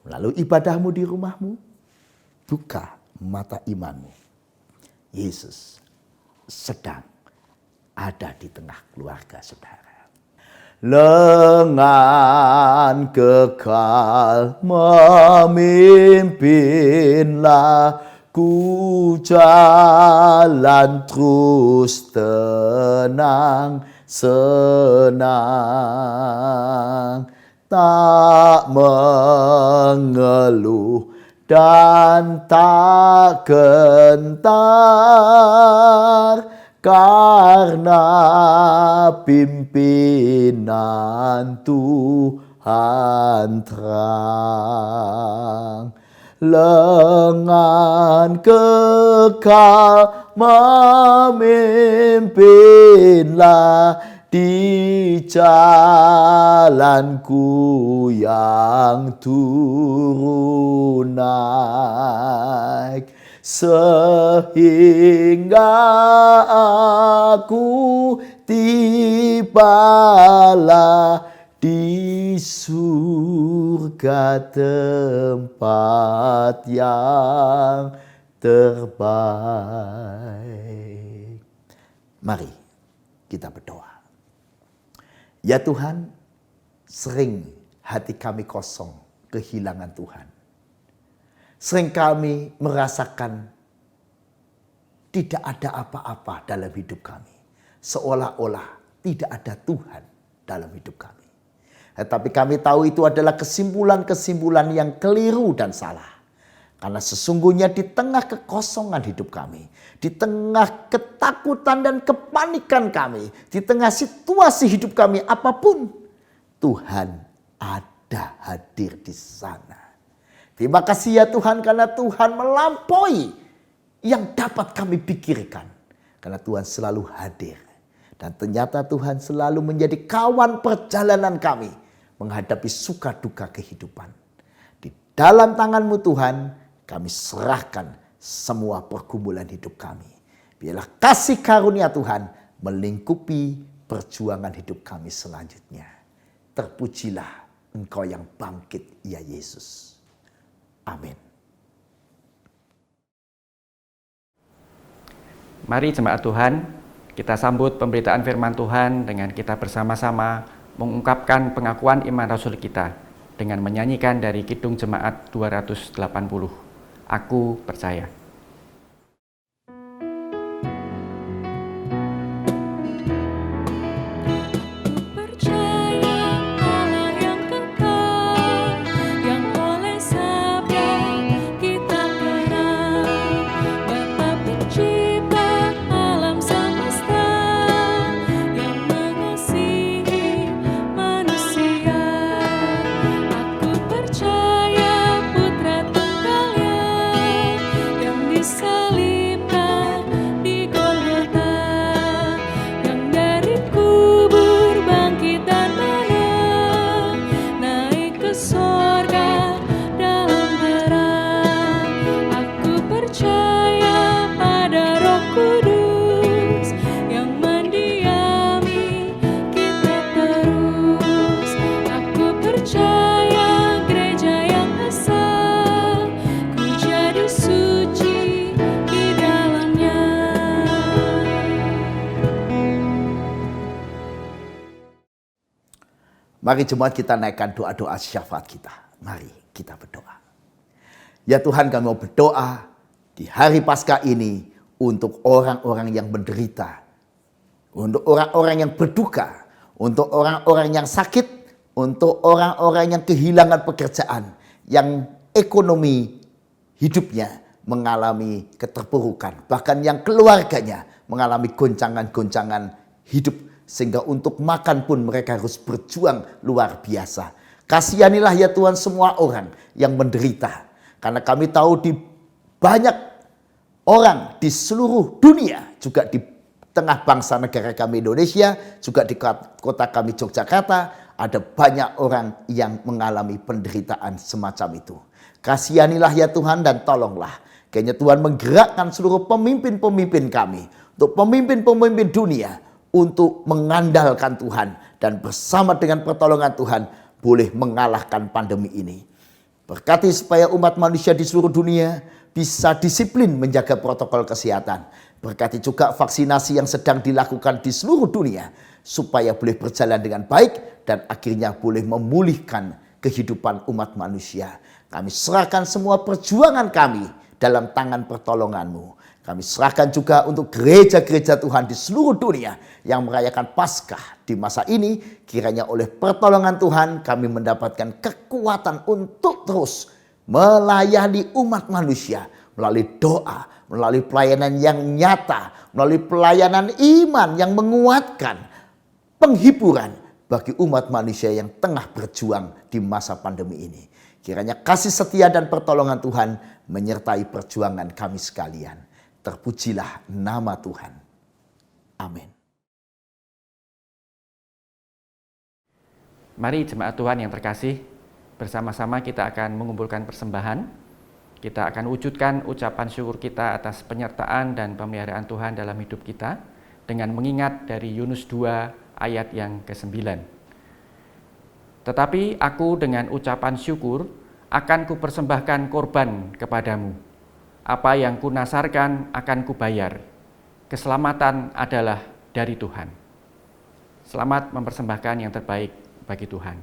Melalui ibadahmu di rumahmu, buka mata imanmu. Yesus sedang ada di tengah keluarga saudara. Lengan kekal memimpinlah, ku jalan terus tenang senang, tak mengeluh dan tak gentar, karena pimpinan Tuhan terang. Lengan kekal memimpinlah, di jalanku yang turun naik, sehingga aku tibalah di surga, tempat yang terbaik. Mari kita berdoa. Ya Tuhan, sering hati kami kosong, kehilangan Tuhan. Sering kami merasakan tidak ada apa-apa dalam hidup kami. Seolah-olah tidak ada Tuhan dalam hidup kami. Tetapi kami tahu itu adalah kesimpulan-kesimpulan yang keliru dan salah. Karena sesungguhnya di tengah kekosongan hidup kami, di tengah ketakutan dan kepanikan kami, di tengah situasi hidup kami apapun, Tuhan ada hadir di sana. Terima kasih ya Tuhan, karena Tuhan melampaui yang dapat kami pikirkan. Karena Tuhan selalu hadir. Dan ternyata Tuhan selalu menjadi kawan perjalanan kami menghadapi suka duka kehidupan. Di dalam tangan-Mu Tuhan, kami serahkan semua pergumulan hidup kami. Biarlah kasih karunia Tuhan melingkupi perjuangan hidup kami selanjutnya. Terpujilah Engkau yang bangkit, ya Yesus. Amin. Mari jemaat Tuhan, kita sambut pemberitaan firman Tuhan dengan kita bersama-sama mengungkapkan pengakuan iman Rasul kita dengan menyanyikan dari Kidung Jemaat 280. Aku percaya. Mari jemaat kita naikkan doa-doa syafaat kita. Mari kita berdoa. Ya Tuhan, kami mau berdoa di hari Paskah ini untuk orang-orang yang menderita, untuk orang-orang yang berduka, untuk orang-orang yang sakit, untuk orang-orang yang kehilangan pekerjaan, yang ekonomi hidupnya mengalami keterpurukan, bahkan yang keluarganya mengalami goncangan-goncangan hidup, sehingga untuk makan pun mereka harus berjuang luar biasa. Kasihanilah ya Tuhan semua orang yang menderita, karena kami tahu di banyak orang di seluruh dunia, juga di tengah bangsa negara kami Indonesia, juga di kota kami Yogyakarta, ada banyak orang yang mengalami penderitaan semacam itu. Kasihanilah ya Tuhan dan tolonglah. Kayaknya Tuhan menggerakkan seluruh pemimpin-pemimpin kami, untuk pemimpin-pemimpin dunia, untuk mengandalkan Tuhan dan bersama dengan pertolongan Tuhan boleh mengalahkan pandemi ini. Berkati supaya umat manusia di seluruh dunia bisa disiplin menjaga protokol kesehatan. Berkati juga vaksinasi yang sedang dilakukan di seluruh dunia supaya boleh berjalan dengan baik dan akhirnya boleh memulihkan kehidupan umat manusia. Kami serahkan semua perjuangan kami dalam tangan pertolongan-Mu. Kami serahkan juga untuk gereja-gereja Tuhan di seluruh dunia yang merayakan Paskah di masa ini. Kiranya oleh pertolongan Tuhan kami mendapatkan kekuatan untuk terus melayani umat manusia melalui doa, melalui pelayanan yang nyata, melalui pelayanan iman yang menguatkan, penghiburan bagi umat manusia yang tengah berjuang di masa pandemi ini. Kiranya kasih setia dan pertolongan Tuhan menyertai perjuangan kami sekalian. Terpujilah nama Tuhan. Amin. Mari jemaat Tuhan yang terkasih, bersama-sama kita akan mengumpulkan persembahan. Kita akan wujudkan ucapan syukur kita atas penyertaan dan pemeliharaan Tuhan dalam hidup kita dengan mengingat dari Yunus 2 ayat yang ke-9. Tetapi aku dengan ucapan syukur akan kupersembahkan korban kepadamu. Apa yang kunasarkan akan kubayar. Keselamatan adalah dari Tuhan. Selamat mempersembahkan yang terbaik bagi Tuhan.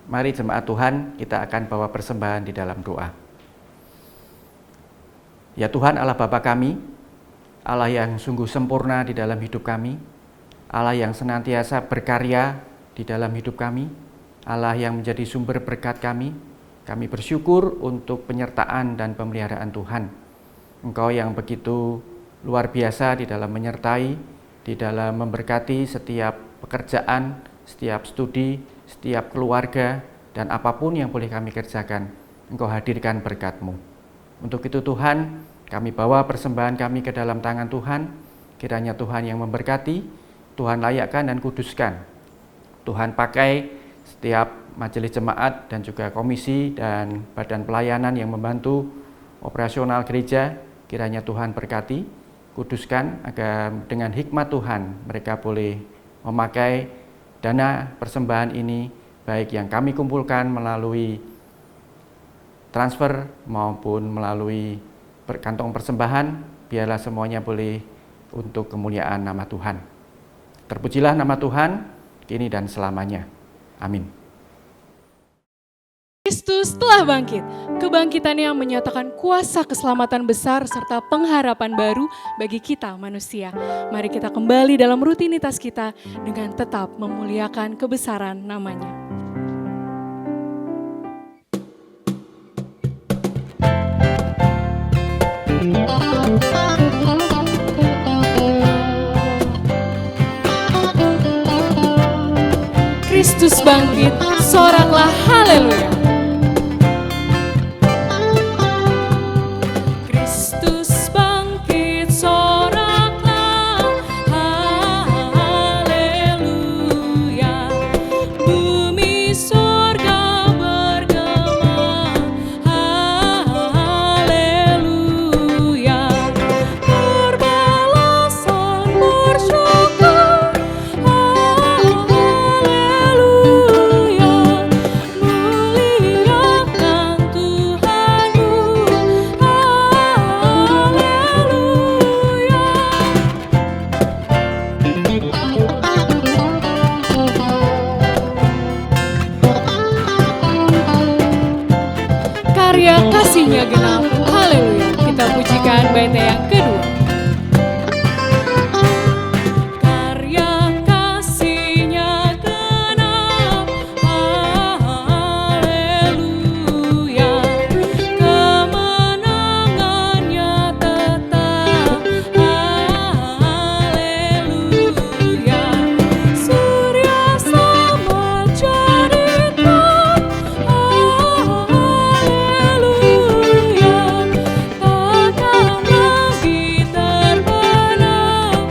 Mari jemaat Tuhan, kita akan bawa persembahan di dalam doa. Ya Tuhan Allah Bapa kami, Allah yang sungguh sempurna di dalam hidup kami, Allah yang senantiasa berkarya di dalam hidup kami, Allah yang menjadi sumber berkat kami bersyukur untuk penyertaan dan pemeliharaan Tuhan. Engkau yang begitu luar biasa di dalam menyertai, di dalam memberkati setiap pekerjaan, setiap studi, setiap keluarga, dan apapun yang boleh kami kerjakan, Engkau hadirkan berkat-Mu. Untuk itu Tuhan, Kami bawa persembahan kami ke dalam tangan Tuhan, kiranya Tuhan yang memberkati, Tuhan layakkan dan kuduskan. Tuhan pakai setiap majelis jemaat dan juga komisi dan badan pelayanan yang membantu operasional gereja, kiranya Tuhan berkati, kuduskan agar dengan hikmat Tuhan mereka boleh memakai dana persembahan ini, baik yang kami kumpulkan melalui transfer maupun melalui kantong persembahan, biarlah semuanya boleh untuk kemuliaan nama Tuhan. Terpujilah nama Tuhan, kini dan selamanya. Amin. Kristus telah bangkit. Kebangkitan yang menyatakan kuasa keselamatan besar serta pengharapan baru bagi kita manusia. Mari kita kembali dalam rutinitas kita dengan tetap memuliakan kebesaran namanya. Kristus bangkit, soraklah haleluya. Kristus bangkit, soraklah haleluya. Bumi surga bergema haleluya. Berbalasan bersyukur haleluya. Muliakan Tuhanmu haleluya. Karya kasihnya genap, haleluya. Kita pujikan baitnya yang kedua. Karya kasihnya genap, haleluya. Kemenangannya tetap, haleluya. Surya sama jadi terang, haleluya. Takkan lagi terbenam,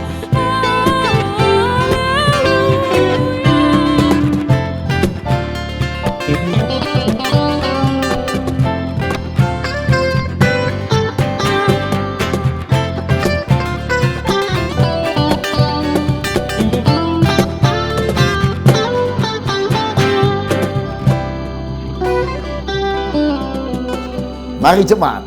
Mari jemaat,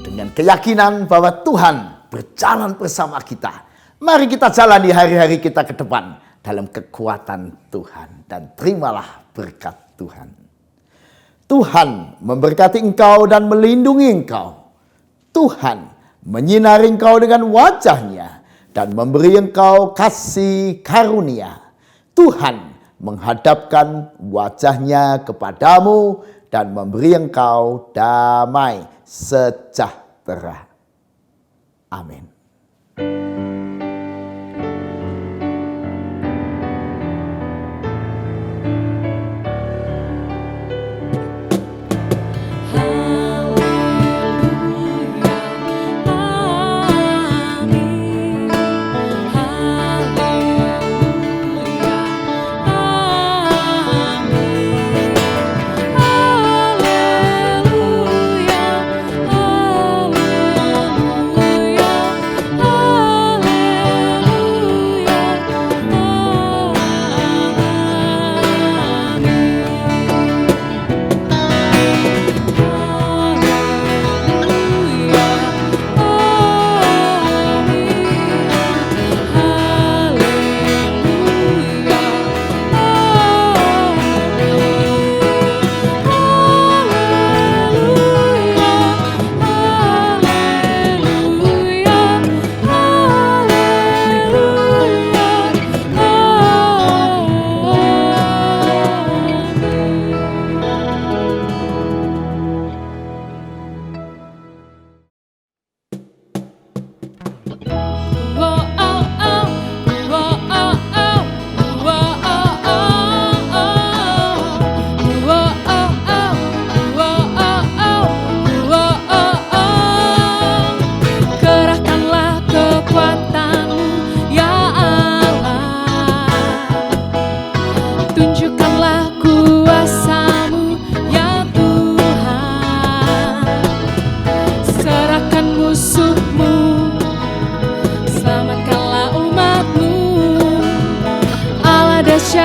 dengan keyakinan bahwa Tuhan berjalan bersama kita. Mari kita jalani hari-hari kita ke depan dalam kekuatan Tuhan. Dan terimalah berkat Tuhan. Tuhan memberkati engkau dan melindungi engkau. Tuhan menyinari engkau dengan wajah-Nya dan memberi engkau kasih karunia. Tuhan menghadapkan wajah-Nya kepadamu dan memberi engkau damai sejahtera. Amin. haleluya.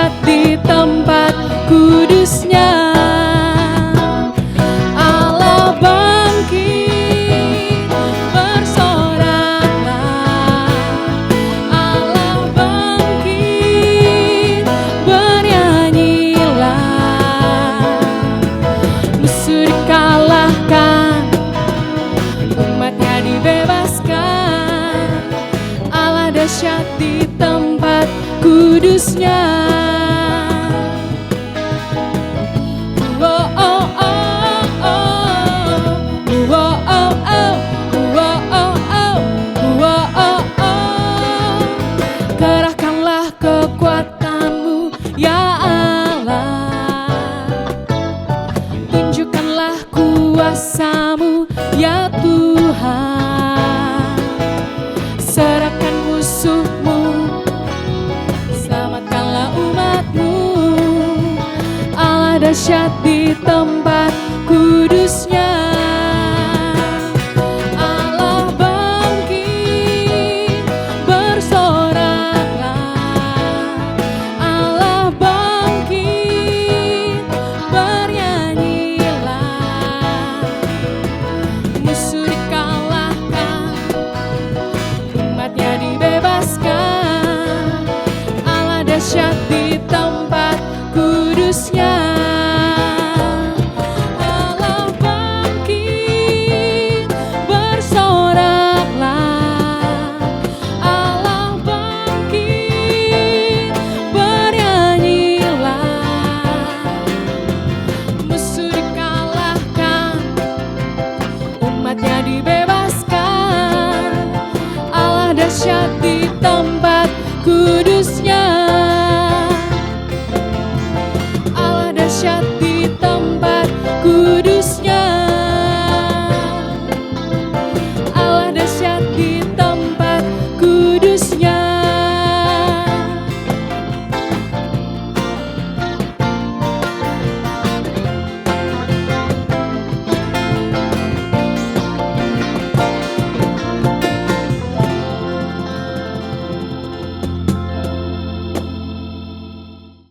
dahsyat di tempat kudusnya. Allah bangkit, bersoraklah. Allah bangkit, bernyanyilah. Musuh dikalahkan, umatnya dibebaskan. Allah dahsyat di tempat kudusnya. Oh, oh, oh, oh. Oh, oh, oh. Oh, oh, oh. Oh, oh, oh. Kerahkanlah kekuatanmu, ya Allah. Tunjukkanlah kuasamu, ya Tuhan. Serahkan musuhmu, selamatkanlah umatmu. Allah dahsyat di tempat